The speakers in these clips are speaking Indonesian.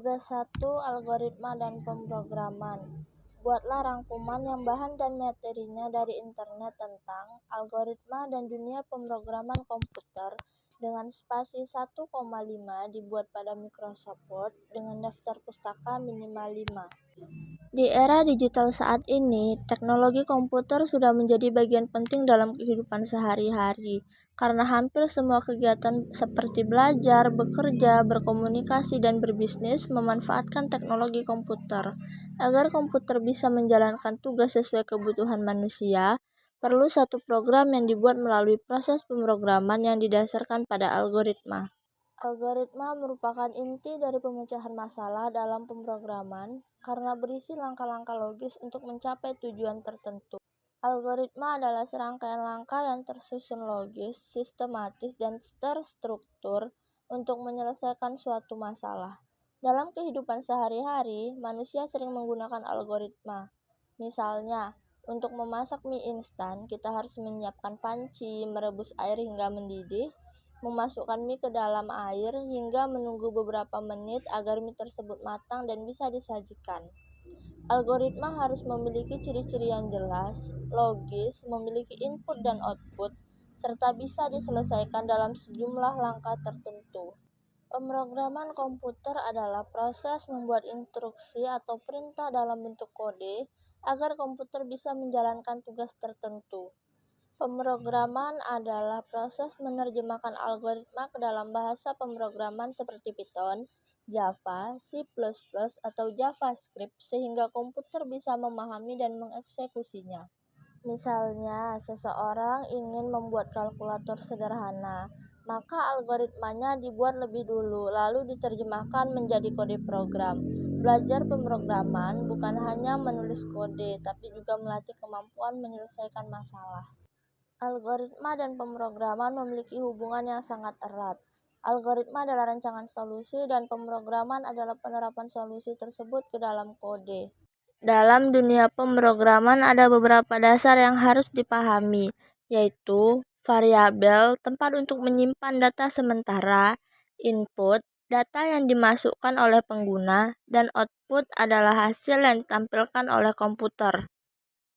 Tugas 1. Algoritma dan pemrograman. Buatlah rangkuman yang bahan dan materinya dari internet tentang algoritma dan dunia pemrograman komputer dengan spasi 1,5 dibuat pada Microsoft Word dengan daftar pustaka minimal 5. Di era digital saat ini, teknologi komputer sudah menjadi bagian penting dalam kehidupan sehari-hari, karena hampir semua kegiatan seperti belajar, bekerja, berkomunikasi, dan berbisnis memanfaatkan teknologi komputer. Agar komputer bisa menjalankan tugas sesuai kebutuhan manusia, perlu satu program yang dibuat melalui proses pemrograman yang didasarkan pada algoritma. Algoritma merupakan inti dari pemecahan masalah dalam pemrograman karena berisi langkah-langkah logis untuk mencapai tujuan tertentu. Algoritma adalah serangkaian langkah yang tersusun logis, sistematis, dan terstruktur untuk menyelesaikan suatu masalah. Dalam kehidupan sehari-hari, manusia sering menggunakan algoritma. Misalnya, untuk memasak mie instan, kita harus menyiapkan panci, merebus air hingga mendidih, memasukkan mie ke dalam air hingga menunggu beberapa menit agar mie tersebut matang dan bisa disajikan. Algoritma harus memiliki ciri-ciri yang jelas, logis, memiliki input dan output, serta bisa diselesaikan dalam sejumlah langkah tertentu. Pemrograman komputer adalah proses membuat instruksi atau perintah dalam bentuk kode agar komputer bisa menjalankan tugas tertentu. Pemrograman adalah proses menerjemahkan algoritma ke dalam bahasa pemrograman seperti Python, Java, C++, atau JavaScript sehingga komputer bisa memahami dan mengeksekusinya. Misalnya, seseorang ingin membuat kalkulator sederhana, maka algoritmanya dibuat lebih dulu, lalu diterjemahkan menjadi kode program. Belajar pemrograman bukan hanya menulis kode, tapi juga melatih kemampuan menyelesaikan masalah. Algoritma dan pemrograman memiliki hubungan yang sangat erat. Algoritma adalah rancangan solusi dan pemrograman adalah penerapan solusi tersebut ke dalam kode. Dalam dunia pemrograman ada beberapa dasar yang harus dipahami, yaitu variabel, tempat untuk menyimpan data sementara, input, data yang dimasukkan oleh pengguna, dan output adalah hasil yang ditampilkan oleh komputer.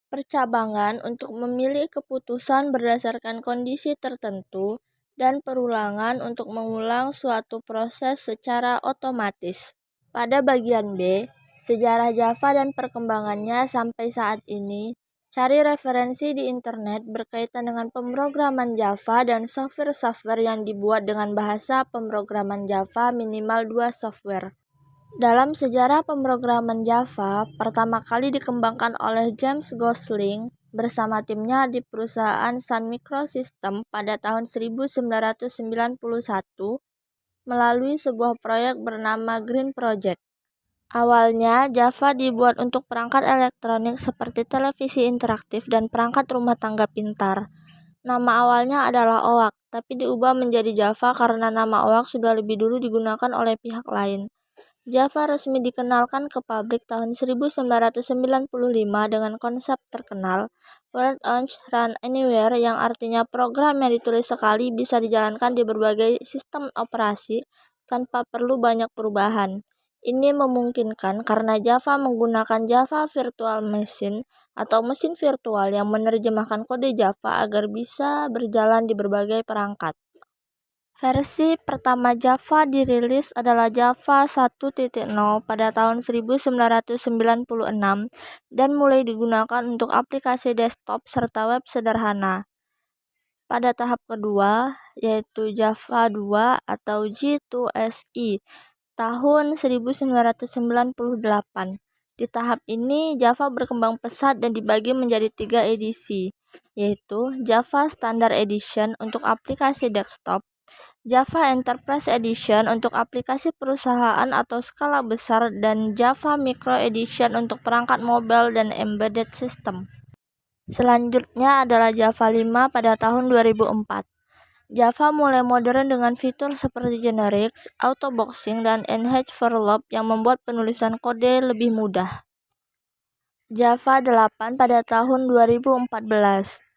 Percabangan untuk memilih keputusan berdasarkan kondisi tertentu, dan perulangan untuk mengulang suatu proses secara otomatis. Pada bagian B, sejarah Java dan perkembangannya sampai saat ini, cari referensi di internet berkaitan dengan pemrograman Java dan software-software yang dibuat dengan bahasa pemrograman Java minimal 2 software. Dalam sejarah pemrograman Java, pertama kali dikembangkan oleh James Gosling bersama timnya di perusahaan Sun Microsystems pada tahun 1991 melalui sebuah proyek bernama Green Project. Awalnya, Java dibuat untuk perangkat elektronik seperti televisi interaktif dan perangkat rumah tangga pintar. Nama awalnya adalah OAK, tapi diubah menjadi Java karena nama OAK sudah lebih dulu digunakan oleh pihak lain. Java resmi dikenalkan ke publik tahun 1995 dengan konsep terkenal Word on Run Anywhere yang artinya program yang ditulis sekali bisa dijalankan di berbagai sistem operasi tanpa perlu banyak perubahan. Ini memungkinkan karena Java menggunakan Java Virtual Machine atau mesin virtual yang menerjemahkan kode Java agar bisa berjalan di berbagai perangkat. Versi pertama Java dirilis adalah Java 1.0 pada tahun 1996 dan mulai digunakan untuk aplikasi desktop serta web sederhana. Pada tahap kedua, yaitu Java 2 atau J2SE tahun 1998. Di tahap ini, Java berkembang pesat dan dibagi menjadi 3 edisi, yaitu Java Standard Edition untuk aplikasi desktop, Java Enterprise Edition untuk aplikasi perusahaan atau skala besar, dan Java Micro Edition untuk perangkat mobile dan embedded system. Selanjutnya adalah Java 5 pada tahun 2004. Java mulai modern dengan fitur seperti generics, autoboxing, dan enhanced overload yang membuat penulisan kode lebih mudah. Java 8 pada tahun 2014.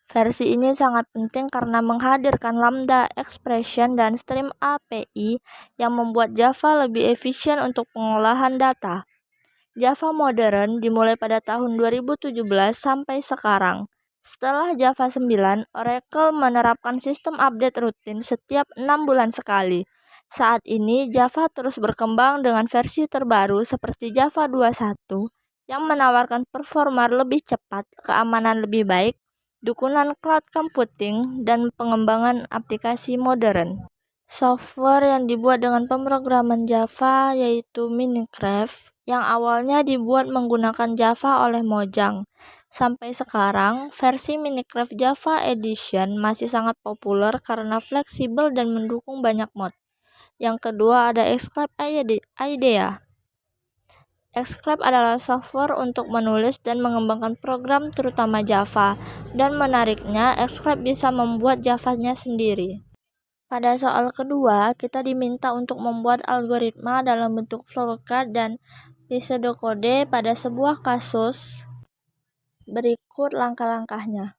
Versi ini sangat penting karena menghadirkan Lambda, Expression, dan Stream API yang membuat Java lebih efisien untuk pengolahan data. Java modern dimulai pada tahun 2017 sampai sekarang. Setelah Java 9, Oracle menerapkan sistem update rutin setiap 6 bulan sekali. Saat ini, Java terus berkembang dengan versi terbaru seperti Java 21 yang menawarkan performa lebih cepat, keamanan lebih baik, dukungan cloud computing, dan pengembangan aplikasi modern. Software yang dibuat dengan pemrograman Java yaitu Minecraft yang awalnya dibuat menggunakan Java oleh Mojang. Sampai sekarang, versi Minecraft Java Edition masih sangat populer karena fleksibel dan mendukung banyak mod. Yang kedua ada Xscape IDEA. Xscape adalah software untuk menulis dan mengembangkan program terutama Java, dan menariknya Xscape bisa membuat Java-nya sendiri. Pada soal kedua, kita diminta untuk membuat algoritma dalam bentuk flowchart dan pseudocode pada sebuah kasus. Berikut langkah-langkahnya.